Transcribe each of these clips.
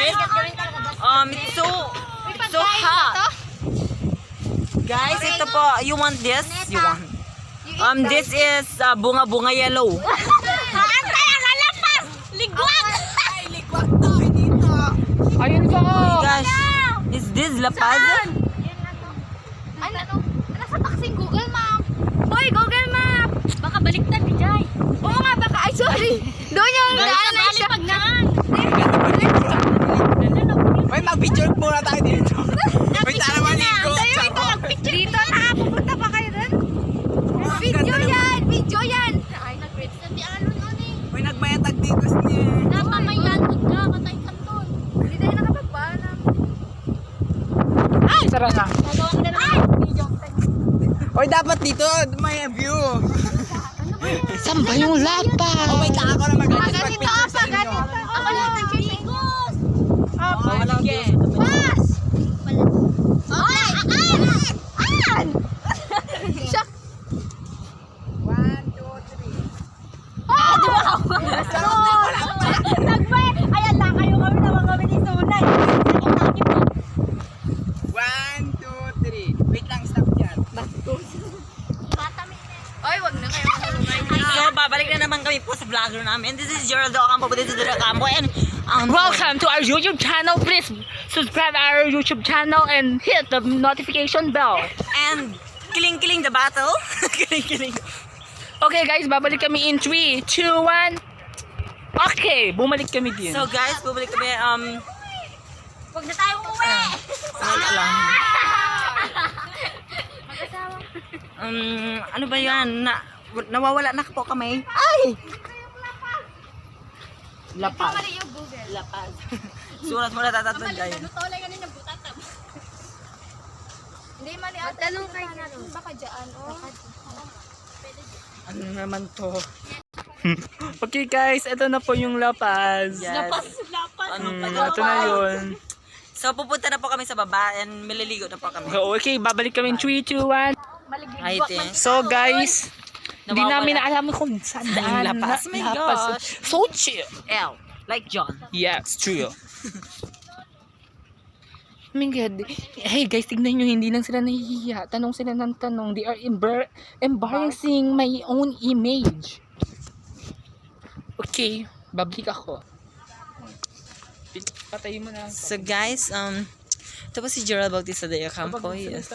guys. It's so hot. Guys, ito po. You want this? You want? This is bunga-bunga yellow. Antay ang kalapas! Ligwag! Ay, ligwag to. Dito. Ayun po. Oh my gosh. Is this lapaz? Ano? Nasa taxing Google Map. Hoy, Google Map! Baka baliktad ni Jai. Oo nga, baka. Ay, sorry. Doon yung daanan siya. May mag-picture muna tayo dito. May tara maligo. Dito, nakapupunta pa kayo doon? Video yan! Video yan! Ay, nag-reach na di ano nun eh. May nagmayatag dito niya. Napamayan mo ka, katay ka doon. Hindi tayo nakapagpaalam. Ay, sarap na. Nagawang na naman. Video. Oy, dapat dito. May view. Saan ba yung lapa? Oh, wait lang. Ako na mag-adjust Ganito mag-picture sa pa, inyo. ganito. Ako lang nag-picture. Sige. Pas! Ay! An! Siya. 1, 2, 3. Ah! Di ba ako? Nagbay! Ayan lang, kayo kami naman kami ni Sunay. 1, 2, 3. Wait lang, stop dyan. Ay, wag na kayo. So, babalik na naman kami po sa vlogger namin. This is Gerald Ocampo. This is Gerald Ocampo. And Welcome to our YouTube channel. Please subscribe our YouTube channel and hit the notification bell. And kiling-kiling the battle. Kiling-kiling. Okay guys, babalik kami in 3, 2, 1. Okay, bumalik kami din. So guys, bumalik kami. Wag na tayo umuwi. Wait lang. Ano ba yan? Nawawala na po kami. Ay! Lapaz. Mali yung Google. Lapaz. Surat mo na tatatod kayo. Tolay ganun yung butatab. Hindi mali ata. Tanong kayo natin. Baka dyan. Ano naman to? Okay guys, ito na po yung lapaz. Yes. Ano pa Ito na yun. So pupunta na po kami sa baba and maliligo na po kami. So, okay, babalik kami in 3, 2, 1. Ay, So guys, hindi Nawawala. namin alam kung saan daan. Lapas. My gosh. So chill. L. Like John. Yes, true. Oh my God. Hey guys, tignan nyo, hindi lang sila nahihiya. Tanong sila ng tanong. They are embarrassing my own image. Okay, babalik ako. Patayin mo na. So guys, ito po si Gerald Bautista de Ocampo. Yes.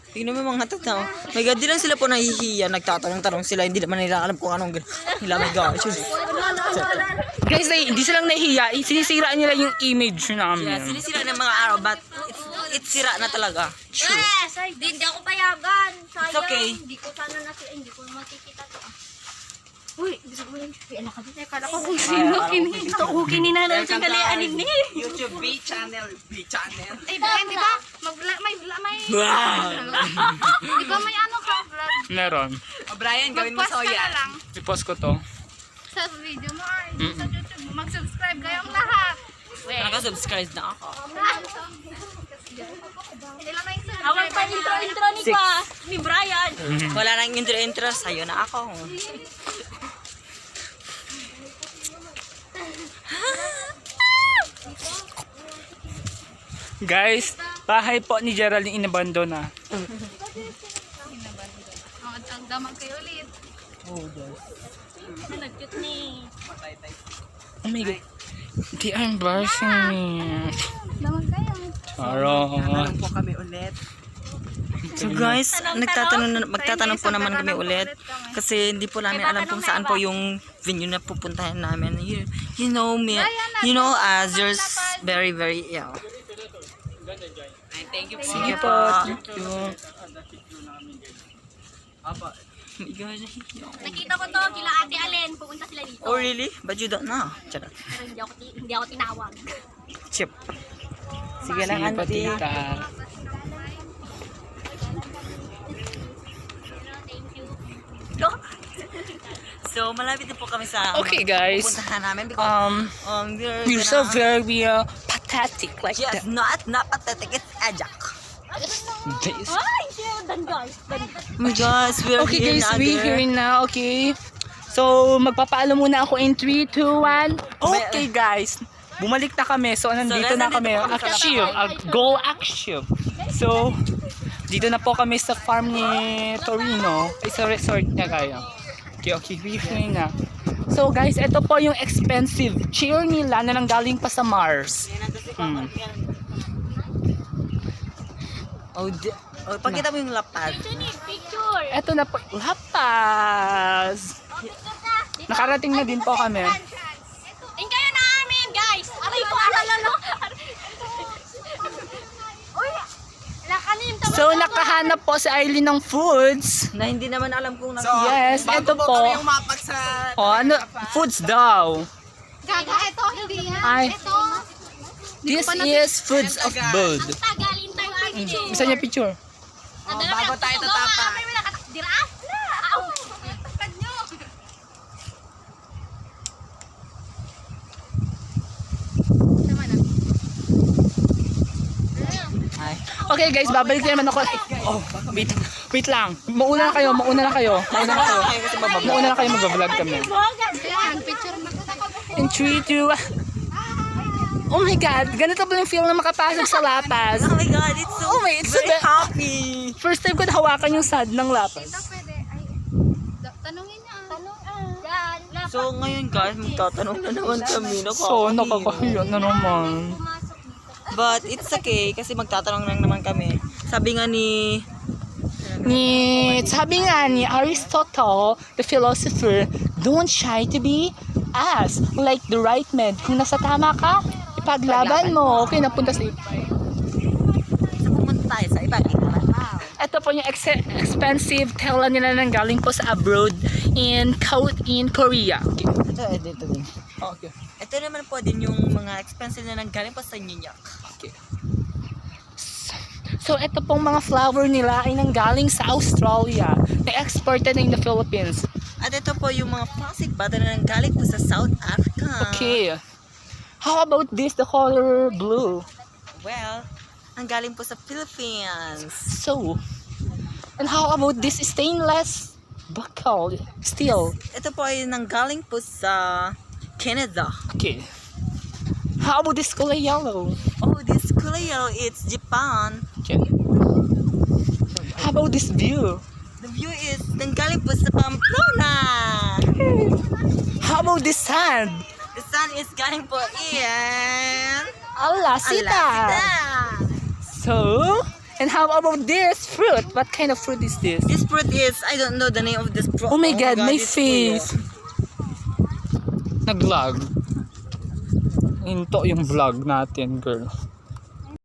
Tingnan mo mga tao. My God, di lang sila po nahihiya. Nagtatanong-tanong sila. Hindi naman nila alam kung anong nila. My gosh. Guys, hindi silang nahihiya. Sinisira nila yung image namin. Yeah, sinisira ng mga araw, but it's sira na talaga. True. Yes! Hindi ako payagan. Sayang. It's okay. Hindi ko sana hindi ko makikita to. Uy, gusto ko yung anak ka dito. Kala ko kung sino kini. Ito ko kininanong siyang kalianin ni. YouTube B channel. B channel. Ay, di ba? May di ba may ano ka vlog? Meron. O Brian, gawin mo Mag-post so ka na yan. lang I-post ko to. sa video mo ay sa YouTube. Mag-subscribe kayong lahat. Nakasubscribe na ako. Ilan na yung subscribe? Awag pa intro ni Six. ni Brian. Wala nang intro-intro. Sa'yo na ako. Guys, bahay po ni Gerald yung inabandona. Ang damag kayo ulit. Nag-cute ni. Oh my God. They are embarrassing me. Damag kayo. Charot. Tanong po kami ulit. So guys, magtatanong po naman kami ulit. Kasi hindi po namin alam kung saan po yung venue na pupuntahan namin. You know me. You know us. There's very, very, yeah. Ay, thank you po. Sige po. Thank you. Apa. My God. Nakita ko to kila Ate Allen. Pupunta sila dito. Oh really? But you don't know. Charot. Pero hindi ako tinawag. Chip. Sige lang, Sige po, auntie. tita. So, malapit na po kami sa Okay, guys. pupuntahan namin because You're so very pathetic like yes, that. not pathetic, it's ajak. Guys. Ay, shield! Dan guys. Oh my gosh, we're Okay here guys, na we're again. here now, okay? So, magpapaalam muna ako in 3, 2, 1. Okay guys, bumalik na kami. So, nandito na kami. Action, go action. So, dito na po kami sa farm ni Torino. Ay, sa resort niya kaya. Okay, we're here na. So guys, ito po yung expensive chair nila na nanggaling pa sa Mars. Pakita mo yung lapad. Picture. Ito na po, lapas. Nakarating na din po kami. Tingin kayo namin, guys. Aray ko, alala. Uy, lakanim. So nakahanap po si Aileen ng foods. Na hindi naman alam kung So, Yes, bago ito po. kami umapak sa... Oh, ano, foods daw. Gaga, ito, hindi yan. Ay, Ito. this is foods of bird. Tagalin tayo amin. Isa niya picture. bago tayo tatapak. Dira? Aw. Takad nyo. Okay guys, babalik na naman ako. Oh, wait lang. Mauna na kayo. Mauna na kayo mag-vlog kami. Ayan, picture na. In 3, 2, oh my god, ganito ba yung feel na makapasok sa lapas? Oh my god, it's so It's so very happy. First time ko nahawakan yung sad ng lapas. Pwede, ay. Tanungin niya. Yan. So ngayon guys, magtatanong na naman kami. So, nakakahiya na naman. But it's okay kasi magtatanong lang naman kami. Sabi nga ni Sabi nga ni Aristotle, the philosopher, don't shy to be us, like the right man. Kung nasa tama ka, ipaglaban mo. Okay, napunta sa pumunta tayo sa iba. Ito po yung expensive tela nila nang galing po sa abroad in Korea. Okay. Ito din. Okay. Ito naman po din yung mga expensive na nanggaling pa sa New York. Okay. So, ito pong mga flower nila ay nanggaling sa Australia. Na-exported na in the Philippines. At ito po yung mga plastic bottle na nanggaling po sa South Africa. Okay. How about this, the color blue? Well, ang galing po sa Philippines. So, and how about this stainless buckle steel? Ito po ay nanggaling po sa Canada. Okay. How about this color yellow? Oh, this Kuleo, it's Japan. Okay. How about this view? The view is nanggaling po sa Pamplona. How about this sand? The sun is galing po in Alasita. Alasida. So, and how about this fruit? What kind of fruit is this? This fruit is, I don't know the name of this fruit. Oh my god, my it's face. Nag-vlog. Into yung vlog natin, girl.